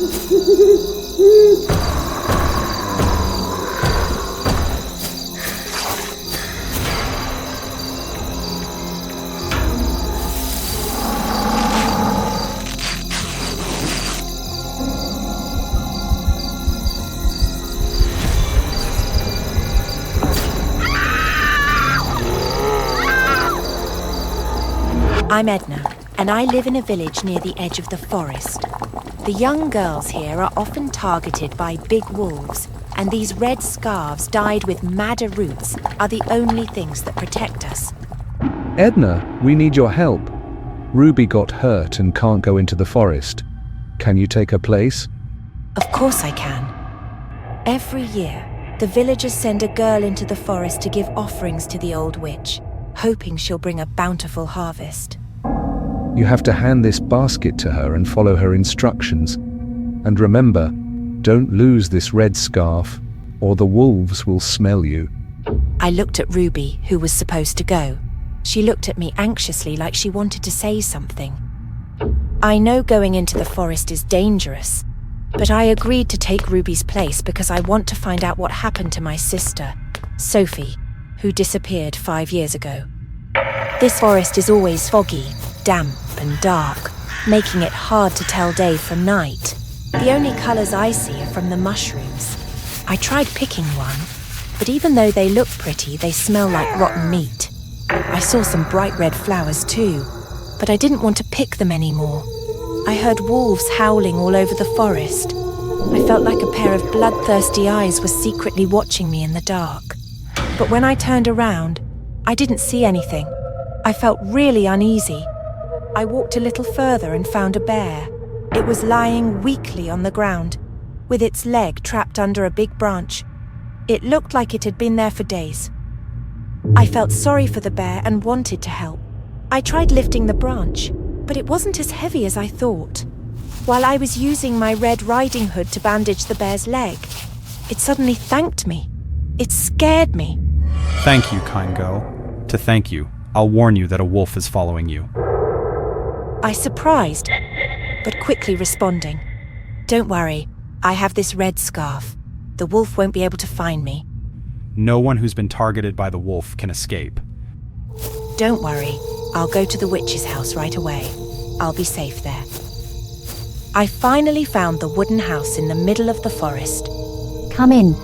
I'm Edna, and I live in a village near the edge of the forest. The young girls here are often targeted by big wolves, and these red scarves dyed with madder roots are the only things that protect us. Edna, we need your help. Ruby got hurt and can't go into the forest. Can you take her place? Of course I can. Every year, the villagers send a girl into the forest to give offerings to the old witch, hoping she'll bring a bountiful harvest. You have to hand this basket to her and follow her instructions. And remember, don't lose this red scarf, or the wolves will smell you. I looked at Ruby, who was supposed to go. She looked at me anxiously, like she wanted to say something. I know going into the forest is dangerous, but I agreed to take Ruby's place because I want to find out what happened to my sister, Sophie, who disappeared 5 years ago. This forest is always foggy, damp and dark, making it hard to tell day from night. The only colours I see are from the mushrooms. I tried picking one, but even though they look pretty, they smell like rotten meat. I saw some bright red flowers too, but I didn't want to pick them anymore. I heard wolves howling all over the forest. I felt like a pair of bloodthirsty eyes were secretly watching me in the dark. But when I turned around, I didn't see anything. I felt really uneasy. I walked a little further and found a bear. It was lying weakly on the ground, with its leg trapped under a big branch. It looked like it had been there for days. I felt sorry for the bear and wanted to help. I tried lifting the branch, but it wasn't as heavy as I thought. While I was using my Red Riding Hood to bandage the bear's leg, it suddenly thanked me. It scared me. Thank you, kind girl. To thank you, I'll warn you that a wolf is following you. I surprised, but quickly responding. Don't worry, I have this red scarf. The wolf won't be able to find me. No one who's been targeted by the wolf can escape. Don't worry, I'll go to the witch's house right away. I'll be safe there. I finally found the wooden house in the middle of the forest. Come in.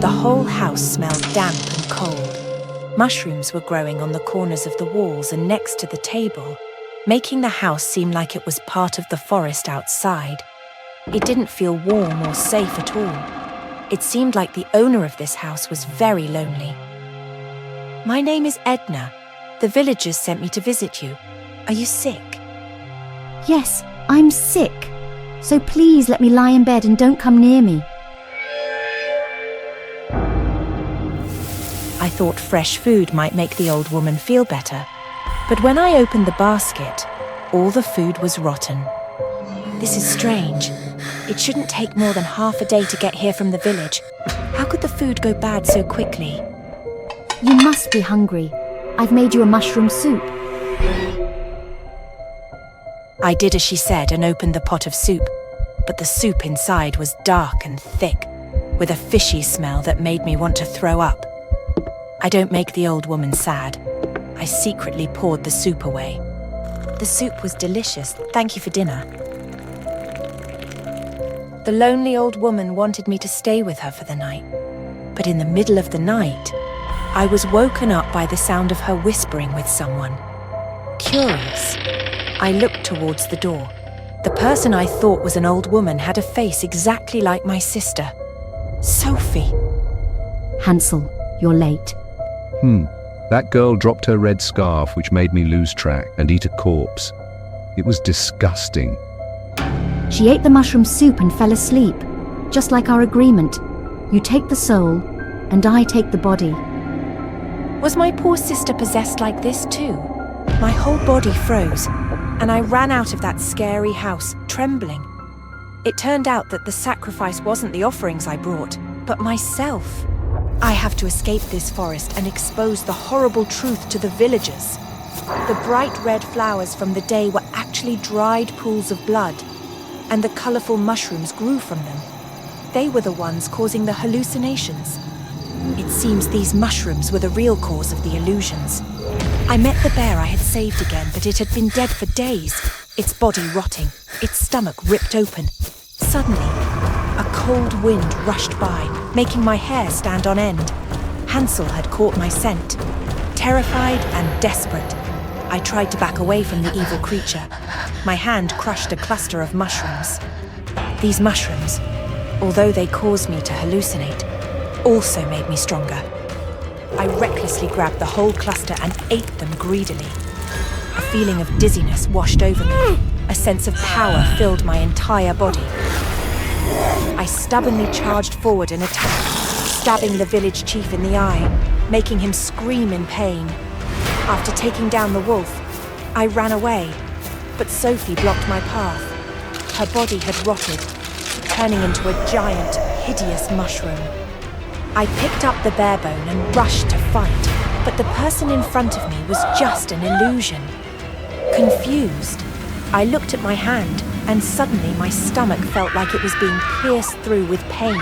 The whole house smelled damp and cold. Mushrooms were growing on the corners of the walls and next to the table, making the house seem like it was part of the forest outside. It didn't feel warm or safe at all. It seemed like the owner of this house was very lonely. My name is Edna. The villagers sent me to visit you. Are you sick? Yes, I'm sick. So please let me lie in bed and don't come near me. I thought fresh food might make the old woman feel better. But when I opened the basket, all the food was rotten. This is strange. It shouldn't take more than half a day to get here from the village. How could the food go bad so quickly? You must be hungry. I've made you a mushroom soup. I did as she said and opened the pot of soup, but the soup inside was dark and thick, with a fishy smell that made me want to throw up. I don't make the old woman sad. I secretly poured the soup away. The soup was delicious. Thank you for dinner. The lonely old woman wanted me to stay with her for the night. But in the middle of the night, I was woken up by the sound of her whispering with someone. Curious, I looked towards the door. The person I thought was an old woman had a face exactly like my sister. Sophie. Hansel, you're late. That girl dropped her red scarf, which made me lose track and eat a corpse. It was disgusting. She ate the mushroom soup and fell asleep. Just like our agreement. You take the soul, and I take the body. Was my poor sister possessed like this too? My whole body froze, and I ran out of that scary house, trembling. It turned out that the sacrifice wasn't the offerings I brought, but myself. I have to escape this forest and expose the horrible truth to the villagers. The bright red flowers from the day were actually dried pools of blood. and the colourful mushrooms grew from them. They were the ones causing the hallucinations. It seems these mushrooms were the real cause of the illusions. I met the bear I had saved again, but it had been dead for days, its body rotting, its stomach ripped open. Suddenly, a cold wind rushed by, making my hair stand on end. Hansel had caught my scent. Terrified and desperate, I tried to back away from the evil creature. My hand crushed a cluster of mushrooms. These mushrooms, although they caused me to hallucinate, also made me stronger. I recklessly grabbed the whole cluster and ate them greedily. A feeling of dizziness washed over me. A sense of power filled my entire body. I stubbornly charged forward and attacked, stabbing the village chief in the eye, making him scream in pain. After taking down the wolf, I ran away, but Sophie blocked my path. Her body had rotted, turning into a giant, hideous mushroom. I picked up the bear bone and rushed to fight, but the person in front of me was just an illusion. Confused, I looked at my hand, and suddenly my stomach felt like it was being pierced through with pain.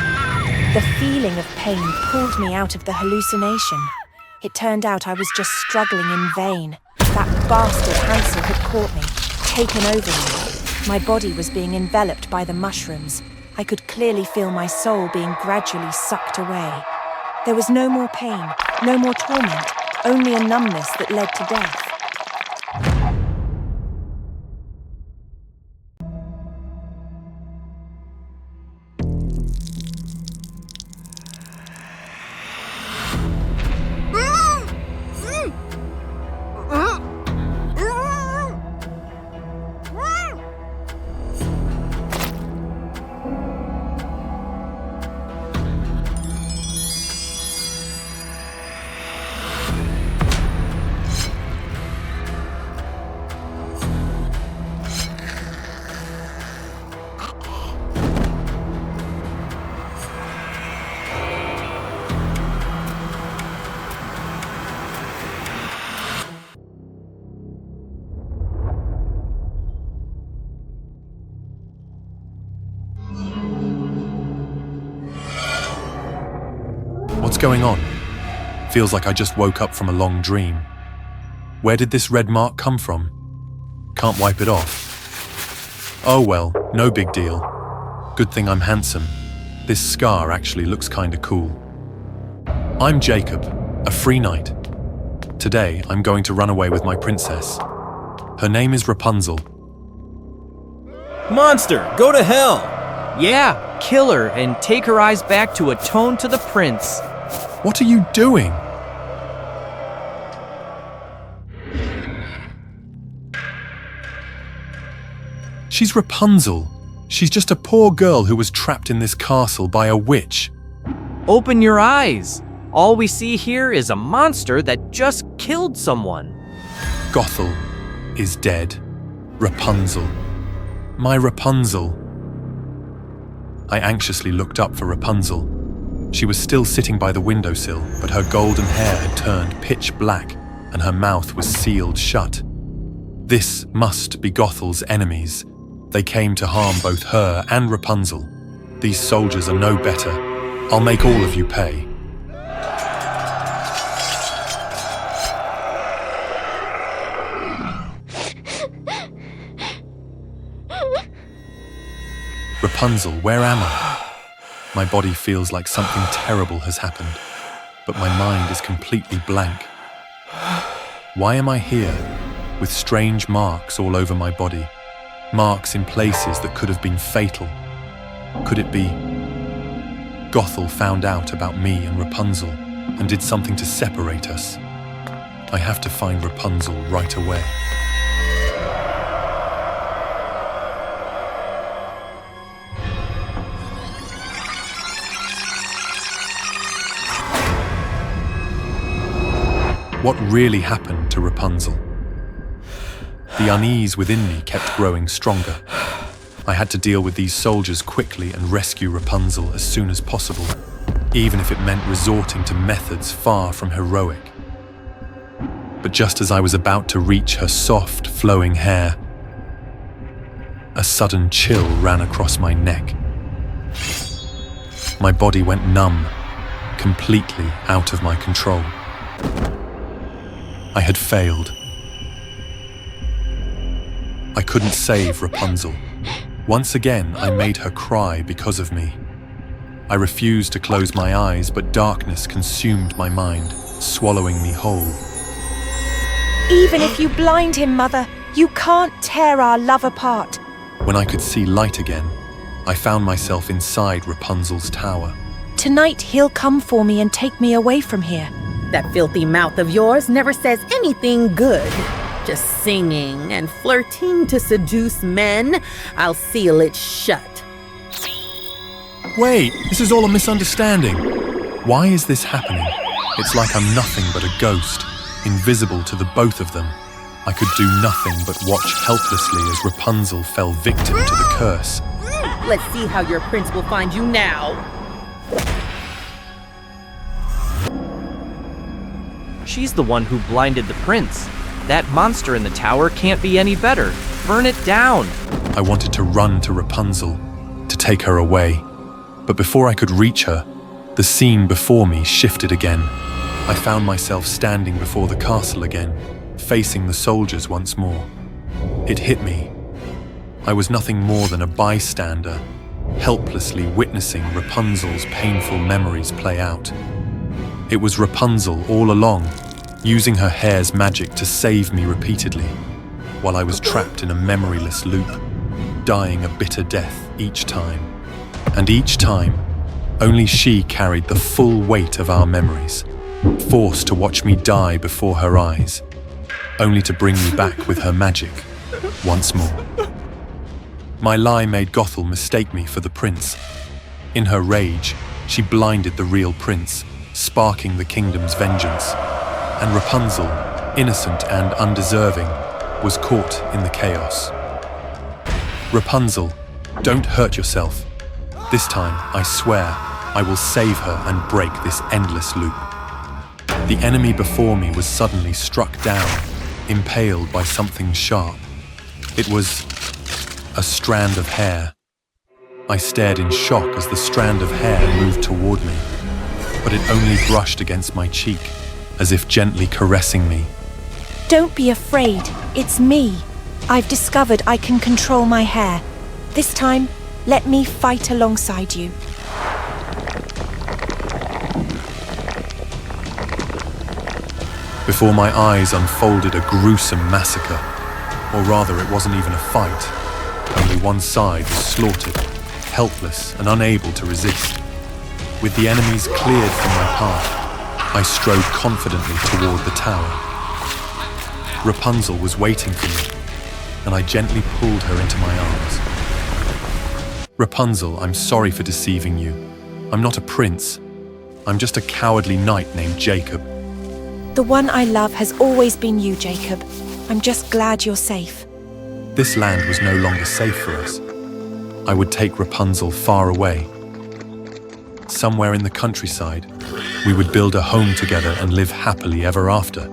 The feeling of pain pulled me out of the hallucination. It turned out I was just struggling in vain. That bastard Hansel had caught me, taken over me. My body was being enveloped by the mushrooms. I could clearly feel my soul being gradually sucked away. There was no more pain, no more torment, only a numbness that led to death. What's going on? Feels like I just woke up from a long dream. Where did this red mark come from? Can't wipe it off. Oh well, no big deal. Good thing I'm handsome. This scar actually looks kinda cool. I'm Jacob, a free knight. Today, I'm going to run away with my princess. Her name is Rapunzel. Monster, go to hell! Yeah, kill her and take her eyes back to atone to the prince. What are you doing? She's Rapunzel. She's just a poor girl who was trapped in this castle by a witch. Open your eyes. All we see here is a monster that just killed someone. Gothel is dead. Rapunzel. My Rapunzel. I anxiously looked up for Rapunzel. She was still sitting by the windowsill, but her golden hair had turned pitch black and her mouth was sealed shut. This must be Gothel's enemies. They came to harm both her and Rapunzel. These soldiers are no better. I'll make all of you pay. Rapunzel, where am I? My body feels like something terrible has happened, but my mind is completely blank. Why am I here, with strange marks all over my body? Marks in places that could have been fatal. Could it be Gothel found out about me and Rapunzel and did something to separate us? I have to find Rapunzel right away. What really happened to Rapunzel? The unease within me kept growing stronger. I had to deal with these soldiers quickly and rescue Rapunzel as soon as possible, even if it meant resorting to methods far from heroic. But just as I was about to reach her soft, flowing hair, A sudden chill ran across my neck. My body went numb, completely out of my control. I had failed. I couldn't save Rapunzel. Once again, I made her cry because of me. I refused to close my eyes, but darkness consumed my mind, swallowing me whole. Even if you blind him, Mother, you can't tear our love apart. When I could see light again, I found myself inside Rapunzel's tower. Tonight he'll come for me and take me away from here. That filthy mouth of yours never says anything good. Just singing and flirting to seduce men. I'll seal it shut. Wait, this is all a misunderstanding. Why is this happening? It's like I'm nothing but a ghost, invisible to the both of them. I could do nothing but watch helplessly as Rapunzel fell victim to the curse. Let's see how your prince will find you now. She's the one who blinded the prince. That monster in the tower can't be any better. Burn it down. I wanted to run to Rapunzel, to take her away. But before I could reach her, the scene before me shifted again. I found myself standing before the castle again, facing the soldiers once more. It hit me. I was nothing more than a bystander, helplessly witnessing Rapunzel's painful memories play out. It was Rapunzel all along, using her hair's magic to save me repeatedly, while I was trapped in a memoryless loop, dying a bitter death each time. And each time, only she carried the full weight of our memories, forced to watch me die before her eyes, only to bring me back with her magic once more. My lie made Gothel mistake me for the prince. In her rage, she blinded the real prince, sparking the kingdom's vengeance. And Rapunzel, innocent and undeserving, was caught in the chaos. Rapunzel, don't hurt yourself. This time, I swear, I will save her and break this endless loop. The enemy before me was suddenly struck down, impaled by something sharp. It was a strand of hair. I stared in shock as the strand of hair moved toward me, but it only brushed against my cheek, as if gently caressing me. Don't be afraid, it's me. I've discovered I can control my hair. This time, let me fight alongside you. Before my eyes unfolded a gruesome massacre, or rather it wasn't even a fight. Only one side was slaughtered, helpless and unable to resist. With the enemies cleared from my path, I strode confidently toward the tower. Rapunzel was waiting for me, and I gently pulled her into my arms. Rapunzel, I'm sorry for deceiving you. I'm not a prince. I'm just a cowardly knight named Jacob. The one I love has always been you, Jacob. I'm just glad you're safe. This land was no longer safe for us. I would take Rapunzel far away. Somewhere in the countryside, we would build a home together and live happily ever after.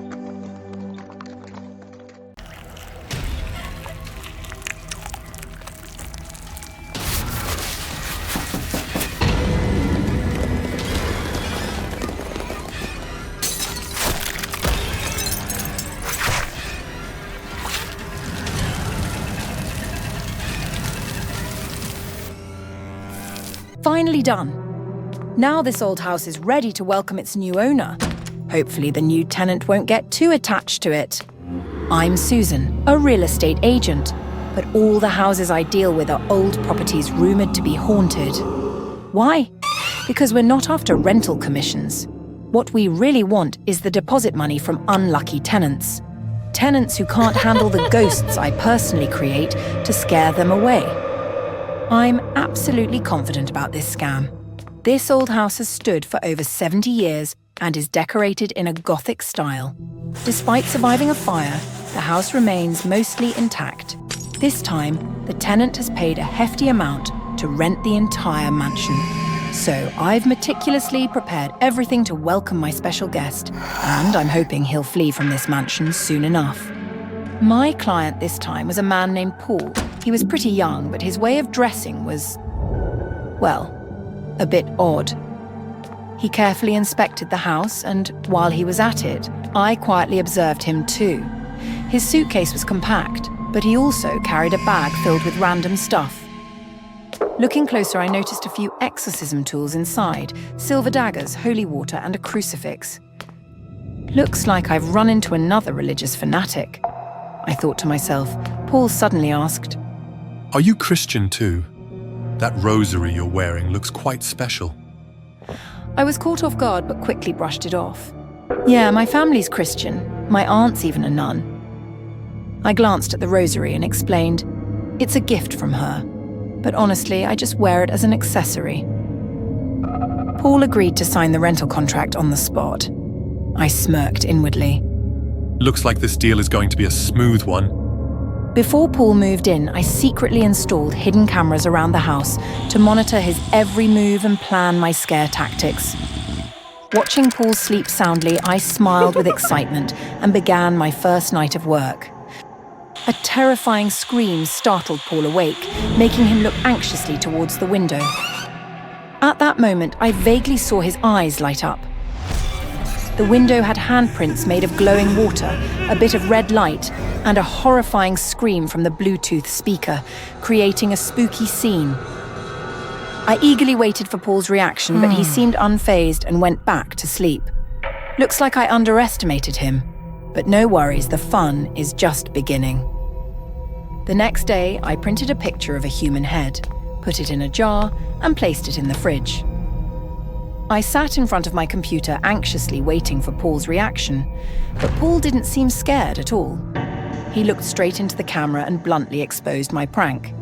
Finally done. Now this old house is ready to welcome its new owner. Hopefully the new tenant won't get too attached to it. I'm Susan, a real estate agent, but all the houses I deal with are old properties rumoured to be haunted. Why? Because we're not after rental commissions. What we really want is the deposit money from unlucky tenants. Tenants who can't handle the ghosts I personally create to scare them away. I'm absolutely confident about this scam. This old house has stood for over 70 years and is decorated in a Gothic style. Despite surviving a fire, the house remains mostly intact. This time, the tenant has paid a hefty amount to rent the entire mansion. So I've meticulously prepared everything to welcome my special guest, and I'm hoping he'll flee from this mansion soon enough. My client this time was a man named Paul. He was pretty young, but his way of dressing was, well, a bit odd. He carefully inspected the house, and while he was at it, I quietly observed him too. His suitcase was compact, but he also carried a bag filled with random stuff. Looking closer, I noticed a few exorcism tools inside, silver daggers, holy water, and a crucifix. Looks like I've run into another religious fanatic, I thought to myself. Paul suddenly asked, Are you Christian too? That rosary you're wearing looks quite special. I was caught off guard but quickly brushed it off. Yeah, my family's Christian. My aunt's even a nun. I glanced at the rosary and explained, it's a gift from her. But honestly, I just wear it as an accessory. Paul agreed to sign the rental contract on the spot. I smirked inwardly. Looks like this deal is going to be a smooth one. Before Paul moved in, I secretly installed hidden cameras around the house to monitor his every move and plan my scare tactics. Watching Paul sleep soundly, I smiled with excitement and began my first night of work. A terrifying scream startled Paul awake, making him look anxiously towards the window. At that moment, I vaguely saw his eyes light up. The window had handprints made of glowing water, a bit of red light, and a horrifying scream from the Bluetooth speaker, creating a spooky scene. I eagerly waited for Paul's reaction, but he seemed unfazed and went back to sleep. Looks like I underestimated him, but no worries, the fun is just beginning. The next day, I printed a picture of a human head, put it in a jar, and placed it in the fridge. I sat in front of my computer anxiously waiting for Paul's reaction, but Paul didn't seem scared at all. He looked straight into the camera and bluntly exposed my prank.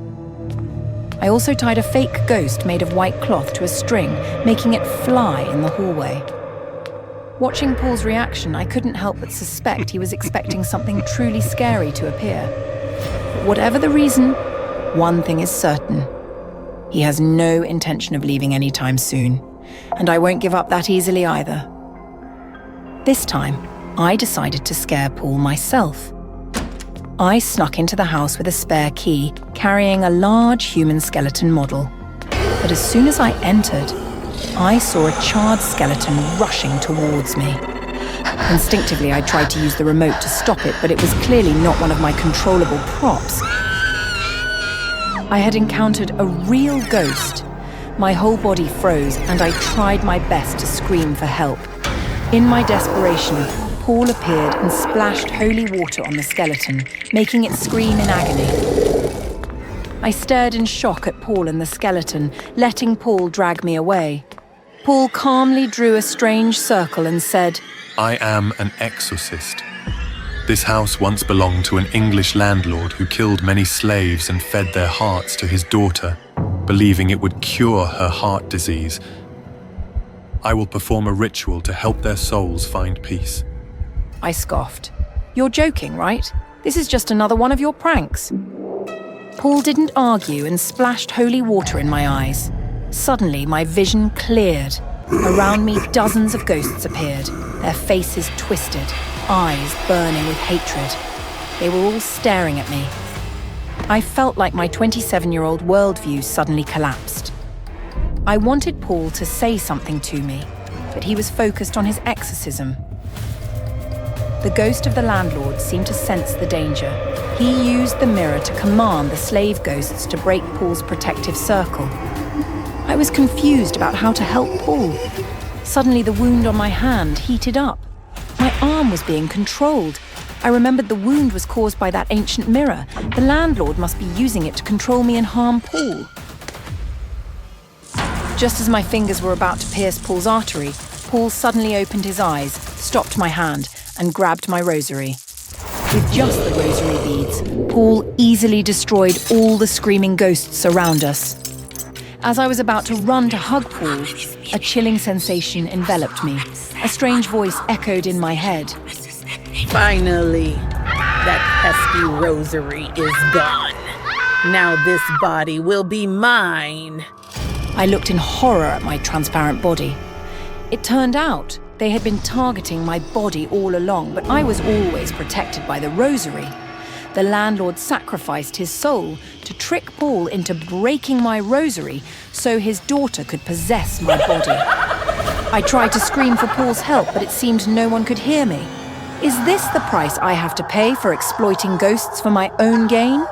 I also tied a fake ghost made of white cloth to a string, making it fly in the hallway. Watching Paul's reaction, I couldn't help but suspect he was expecting something truly scary to appear. But whatever the reason, one thing is certain. He has no intention of leaving anytime soon, and I won't give up that easily either. This time, I decided to scare Paul myself. I snuck into the house with a spare key, carrying a large human skeleton model. But as soon as I entered, I saw a charred skeleton rushing towards me. Instinctively, I tried to use the remote to stop it, but it was clearly not one of my controllable props. I had encountered a real ghost. My whole body froze, and I tried my best to scream for help. In my desperation, Paul appeared and splashed holy water on the skeleton, making it scream in agony. I stared in shock at Paul and the skeleton, letting Paul drag me away. Paul calmly drew a strange circle and said, I am an exorcist. This house once belonged to an English landlord who killed many slaves and fed their hearts to his daughter, believing it would cure her heart disease. I will perform a ritual to help their souls find peace. I scoffed. You're joking, right? This is just another one of your pranks. Paul didn't argue and splashed holy water in my eyes. Suddenly, my vision cleared. Around me, dozens of ghosts appeared, their faces twisted, eyes burning with hatred. They were all staring at me. I felt like my 27-year-old worldview suddenly collapsed. I wanted Paul to say something to me, but he was focused on his exorcism. The ghost of the landlord seemed to sense the danger. He used the mirror to command the slave ghosts to break Paul's protective circle. I was confused about how to help Paul. Suddenly, the wound on my hand heated up. My arm was being controlled. I remembered the wound was caused by that ancient mirror. The landlord must be using it to control me and harm Paul. Just as my fingers were about to pierce Paul's artery, Paul suddenly opened his eyes, stopped my hand, and grabbed my rosary. With just the rosary beads, Paul easily destroyed all the screaming ghosts around us. As I was about to run to hug Paul, a chilling sensation enveloped me. A strange voice echoed in my head. Finally, that pesky rosary is gone. Now this body will be mine. I looked in horror at my transparent body. It turned out they had been targeting my body all along, but I was always protected by the rosary. The landlord sacrificed his soul to to trick Paul into breaking my rosary so his daughter could possess my body. I tried to scream for Paul's help, but it seemed no one could hear me. Is this the price I have to pay for exploiting ghosts for my own gain?